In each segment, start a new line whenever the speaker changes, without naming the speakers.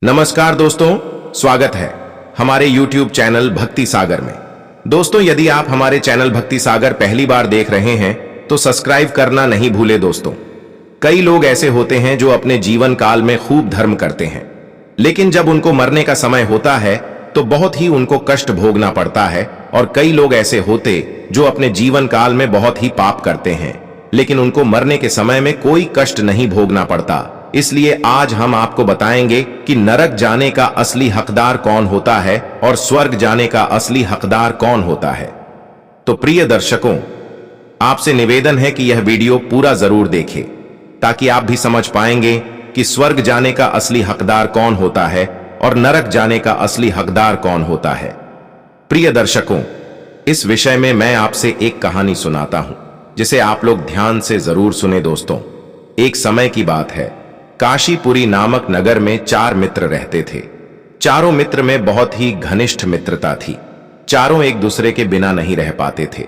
नमस्कार दोस्तों, स्वागत है हमारे YouTube चैनल भक्ति सागर में। दोस्तों, यदि आप हमारे चैनल भक्ति सागर पहली बार देख रहे हैं तो सब्सक्राइब करना नहीं भूले। दोस्तों, कई लोग ऐसे होते हैं जो अपने जीवन काल में खूब धर्म करते हैं, लेकिन जब उनको मरने का समय होता है तो बहुत ही उनको कष्ट भोगना पड़ता है। और कई लोग ऐसे होते जो अपने जीवन काल में बहुत ही पाप करते हैं, लेकिन उनको मरने के समय में कोई कष्ट नहीं भोगना पड़ता। इसलिए आज हम आपको बताएंगे कि नरक जाने का असली हकदार कौन होता है और स्वर्ग जाने का असली हकदार कौन होता है। तो प्रिय दर्शकों, आपसे निवेदन है कि यह वीडियो पूरा जरूर देखें ताकि आप भी समझ पाएंगे कि स्वर्ग जाने का असली हकदार कौन होता है और नरक जाने का असली हकदार कौन होता है। प्रिय दर्शकों, इस विषय में मैं आपसे एक कहानी सुनाता हूं जिसे आप लोग ध्यान से जरूर सुने। दोस्तों, एक समय की बात है, काशीपुरी नामक नगर में 4 मित्र रहते थे। चारों मित्र में बहुत ही घनिष्ठ मित्रता थी। चारों एक दूसरे के बिना नहीं रह पाते थे।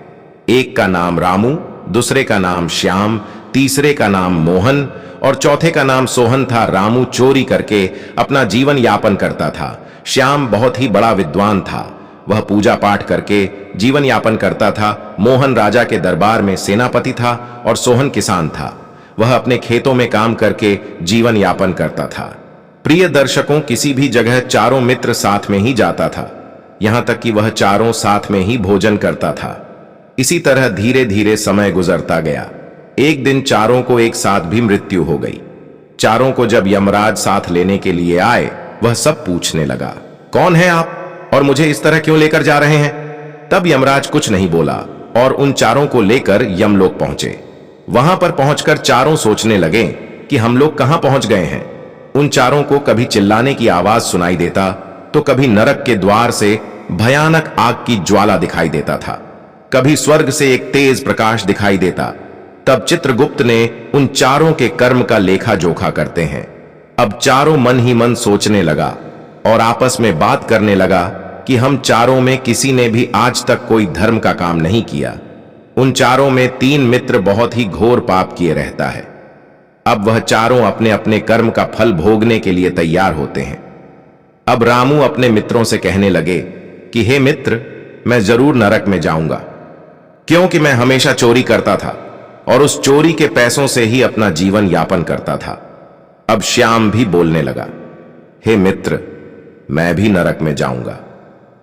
एक का नाम रामू, दूसरे का नाम श्याम, तीसरे का नाम मोहन और चौथे का नाम सोहन था। रामू चोरी करके अपना जीवन यापन करता था। श्याम बहुत ही बड़ा विद्वान था, वह पूजा पाठ करके जीवन यापन करता था। मोहन राजा के दरबार में सेनापति था और सोहन किसान था, वह अपने खेतों में काम करके जीवन यापन करता था। प्रिय दर्शकों, किसी भी जगह चारों मित्र साथ में ही जाता था, यहां तक कि वह चारों साथ में ही भोजन करता था। इसी तरह धीरे धीरे समय गुजरता गया। एक दिन चारों को एक साथ भी मृत्यु हो गई। चारों को जब यमराज साथ लेने के लिए आए, वह सब पूछने लगा, कौन है आप और मुझे इस तरह क्यों लेकर जा रहे हैं। तब यमराज कुछ नहीं बोला और उन चारों को लेकर यमलोक पहुंचे। वहां पर पहुंचकर चारों सोचने लगे कि हम लोग कहां पहुंच गए हैं। उन चारों को कभी चिल्लाने की आवाज सुनाई देता तो कभी नरक के द्वार से भयानक आग की ज्वाला दिखाई देता था, कभी स्वर्ग से एक तेज प्रकाश दिखाई देता। तब चित्रगुप्त ने उन चारों के कर्म का लेखा जोखा करते हैं। अब चारों मन ही मन सोचने लगा और आपस में बात करने लगा कि हम चारों में किसी ने भी आज तक कोई धर्म का काम नहीं किया। उन चारों में 3 मित्र बहुत ही घोर पाप किए रहता है। अब वह चारों अपने अपने कर्म का फल भोगने के लिए तैयार होते हैं। अब रामू अपने मित्रों से कहने लगे कि हे मित्र, मैं जरूर नरक में जाऊंगा, क्योंकि मैं हमेशा चोरी करता था और उस चोरी के पैसों से ही अपना जीवन यापन करता था। अब श्याम भी बोलने लगा, हे मित्र, मैं भी नरक में जाऊंगा,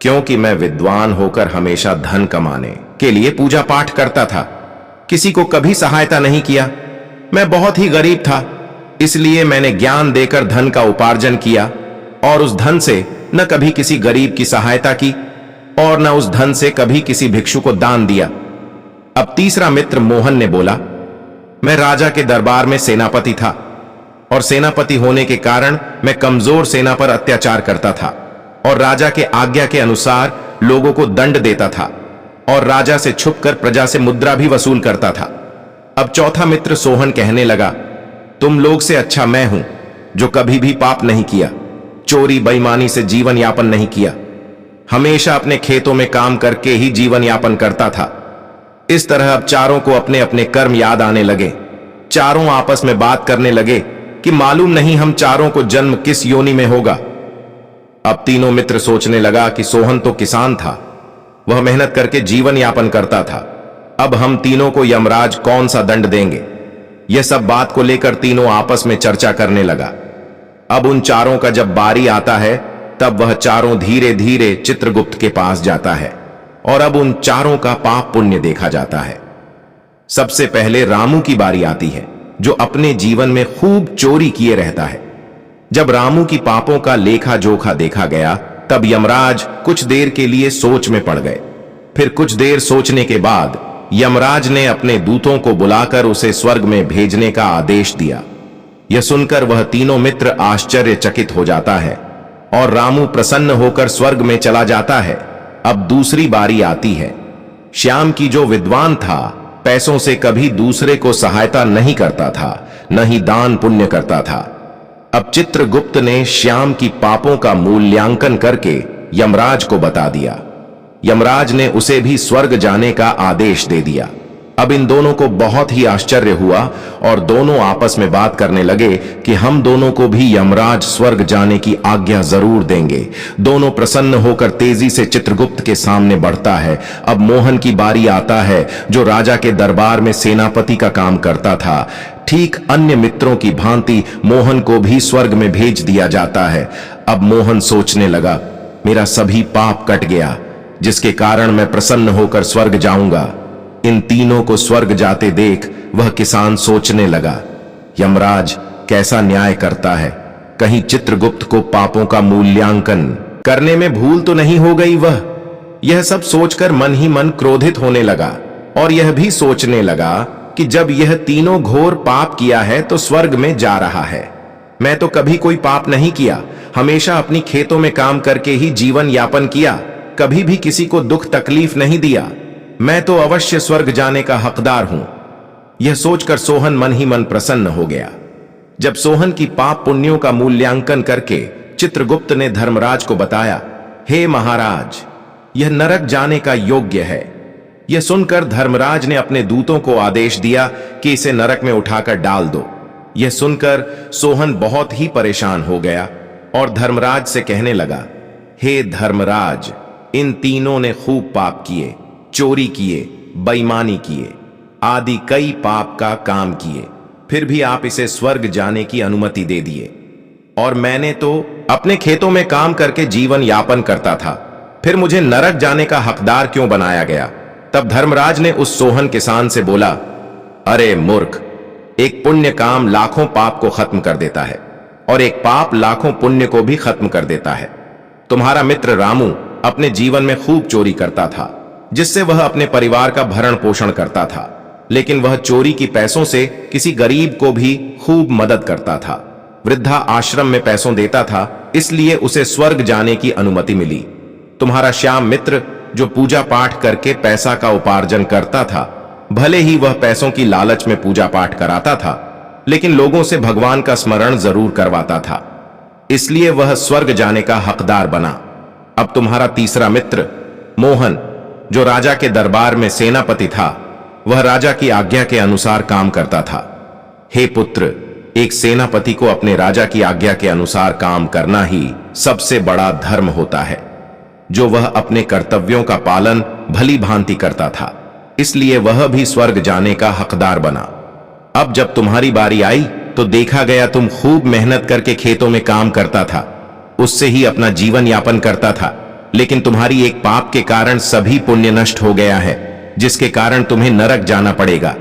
क्योंकि मैं विद्वान होकर हमेशा धन कमाने के लिए पूजा पाठ करता था, किसी को कभी सहायता नहीं किया। मैं बहुत ही गरीब था, इसलिए मैंने ज्ञान देकर धन का उपार्जन किया और उस धन से न कभी किसी गरीब की सहायता की और न उस धन से कभी किसी भिक्षु को दान दिया। अब तीसरा मित्र मोहन ने बोला, मैं राजा के दरबार में सेनापति था और सेनापति होने के कारण मैं कमजोर सेना पर अत्याचार करता था और राजा के आज्ञा के अनुसार लोगों को दंड देता था और राजा से छुपकर प्रजा से मुद्रा भी वसूल करता था। अब चौथा मित्र सोहन कहने लगा, तुम लोग से अच्छा मैं हूं जो कभी भी पाप नहीं किया, चोरी बेईमानी से जीवन यापन नहीं किया, हमेशा अपने खेतों में काम करके ही जीवन यापन करता था। इस तरह अब चारों को अपने अपने कर्म याद आने लगे। चारों आपस में बात करने लगे कि मालूम नहीं हम चारों को जन्म किस योनि में होगा। अब तीनों मित्र सोचने लगा कि सोहन तो किसान था, वह मेहनत करके जीवन यापन करता था, अब हम तीनों को यमराज कौन सा दंड देंगे। यह सब बात को लेकर तीनों आपस में चर्चा करने लगा। अब उन चारों का जब बारी आता है तब वह चारों धीरे धीरे चित्रगुप्त के पास जाता है और अब उन चारों का पाप पुण्य देखा जाता है। सबसे पहले रामू की बारी आती है, जो अपने जीवन में खूब चोरी किए रहता है। जब रामू की पापों का लेखा जोखा देखा गया तब यमराज कुछ देर के लिए सोच में पड़ गए। फिर कुछ देर सोचने के बाद यमराज ने अपने दूतों को बुलाकर उसे स्वर्ग में भेजने का आदेश दिया। यह सुनकर वह तीनों मित्र आश्चर्यचकित हो जाता है और रामू प्रसन्न होकर स्वर्ग में चला जाता है। अब दूसरी बारी आती है। श्याम की जो विद्वान था, पैसों से कभी दूसरे को सहायता नहीं करता था, न ही दान पुण्य करता था। अब चित्रगुप्त ने श्याम की पापों का मूल्यांकन करके यमराज को बता दिया। यमराज ने उसे भी स्वर्ग जाने का आदेश दे दिया। अब इन दोनों को बहुत ही आश्चर्य हुआ और दोनों आपस में बात करने लगे कि हम दोनों को भी यमराज स्वर्ग जाने की आज्ञा जरूर देंगे। दोनों प्रसन्न होकर तेजी से चित्रगुप्त के सामने बढ़ता है। अब मोहन की बारी आता है, जो राजा के दरबार में सेनापति का काम करता था। ठीक अन्य मित्रों की भांति मोहन को भी स्वर्ग में भेज दिया जाता है। अब मोहन सोचने लगा, मेरा सभी पाप कट गया, जिसके कारण मैं प्रसन्न होकर स्वर्ग जाऊंगा। इन तीनों को स्वर्ग जाते देख वह किसान सोचने लगा, यमराज कैसा न्याय करता है, कहीं चित्रगुप्त को पापों का मूल्यांकन करने में भूल तो नहीं हो गई वह। यह सब सोचकर मन ही मन क्रोधित होने लगा और यह भी सोचने लगा कि जब यह तीनों घोर पाप किया है तो स्वर्ग में जा रहा है। मैं तो कभी कोई पाप नहीं किया, हमेशा अपनी खेतों में काम करके ही जीवन यापन किया, कभी भी किसी को दुख तकलीफ नहीं दिया। मैं तो अवश्य स्वर्ग जाने का हकदार हूं। यह सोचकर सोहन मन ही मन प्रसन्न हो गया। जब सोहन की पाप पुण्यों का मूल्यांकन करके चित्रगुप्त ने धर्मराज को बताया, हे महाराज, यह नरक जाने का योग्य है। यह सुनकर धर्मराज ने अपने दूतों को आदेश दिया कि इसे नरक में उठाकर डाल दो। यह सुनकर सोहन बहुत ही परेशान हो गया और धर्मराज से कहने लगा, हे धर्मराज, इन तीनों ने खूब पाप किए, चोरी किए, बेईमानी किए, आदि कई पाप का काम किए, फिर भी आप इसे स्वर्ग जाने की अनुमति दे दिए। और मैंने तो अपने खेतों में काम करके जीवन यापन करता था, फिर मुझे नरक जाने का हकदार क्यों बनाया गया? तब धर्मराज ने उस सोहन किसान से बोला, अरे मूर्ख, एक पुण्य काम लाखों पाप को खत्म कर देता है और एक पाप लाखों पुण्य को भी खत्म कर देता है। तुम्हारा मित्र रामू अपने जीवन में खूब चोरी करता था, जिससे वह अपने परिवार का भरण पोषण करता था, लेकिन वह चोरी की पैसों से किसी गरीब को भी खूब मदद करता था, वृद्धा आश्रम में पैसों देता था, इसलिए उसे स्वर्ग जाने की अनुमति मिली। तुम्हारा श्याम मित्र जो पूजा पाठ करके पैसा का उपार्जन करता था, भले ही वह पैसों की लालच में पूजा पाठ कराता था, लेकिन लोगों से भगवान का स्मरण जरूर करवाता था, इसलिए वह स्वर्ग जाने का हकदार बना। अब तुम्हारा तीसरा मित्र मोहन जो राजा के दरबार में सेनापति था, वह राजा की आज्ञा के अनुसार काम करता था। हे पुत्र, एक सेनापति को अपने राजा की आज्ञा के अनुसार काम करना ही सबसे बड़ा धर्म होता है, जो वह अपने कर्तव्यों का पालन भली भांति करता था, इसलिए वह भी स्वर्ग जाने का हकदार बना। अब जब तुम्हारी बारी आई तो देखा गया तुम खूब मेहनत करके खेतों में काम करता था, उससे ही अपना जीवन यापन करता था, लेकिन तुम्हारी एक पाप के कारण सभी पुण्य नष्ट हो गया है, जिसके कारण तुम्हें नरक जाना पड़ेगा।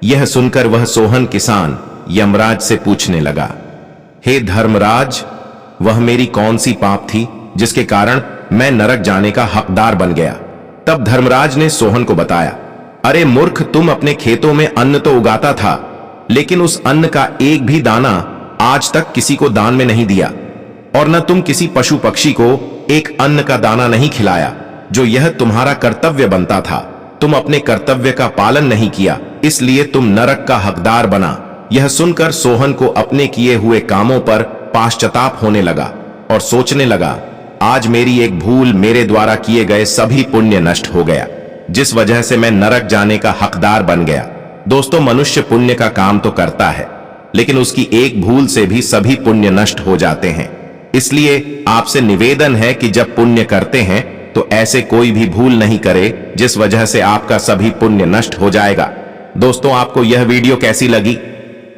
यह सुनकर वह सोहन किसान यमराज से पूछने लगा, हे धर्मराज, वह मेरी कौन सी पाप थी जिसके कारण मैं नरक जाने का हकदार बन गया? तब धर्मराज ने सोहन को बताया, अरे मूर्ख, तुम अपने खेतों में अन्न तो उगाता था, लेकिन उस अन्न का एक भी दाना आज तक किसी को दान में नहीं दिया, और न तुम किसी पशु पक्षी को एक अन्न का दाना नहीं खिलाया, जो यह तुम्हारा कर्तव्य बनता था। तुम अपने कर्तव्य का पालन नहीं किया, इसलिए तुम नरक का हकदार बना। यह सुनकर सोहन को अपने किए हुए कामों पर पाश्चाताप होने लगा और सोचने लगा, आज मेरी एक भूल मेरे द्वारा किए गए सभी पुण्य नष्ट हो गया, जिस वजह से मैं नरक जाने का हकदार बन गया। दोस्तों, मनुष्य पुण्य का काम तो करता है, लेकिन उसकी एक भूल से भी सभी पुण्य नष्ट हो जाते हैं। इसलिए आपसे निवेदन है कि जब पुण्य करते हैं तो ऐसे कोई भी भूल नहीं करे जिस वजह से आपका सभी पुण्य नष्ट हो जाएगा। दोस्तों, आपको यह वीडियो कैसी लगी?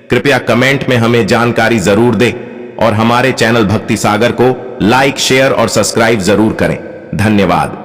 कृपया कमेंट में हमें जानकारी जरूर दें और हमारे चैनल भक्ति सागर को लाइक, शेयर और सब्सक्राइब जरूर करें। धन्यवाद।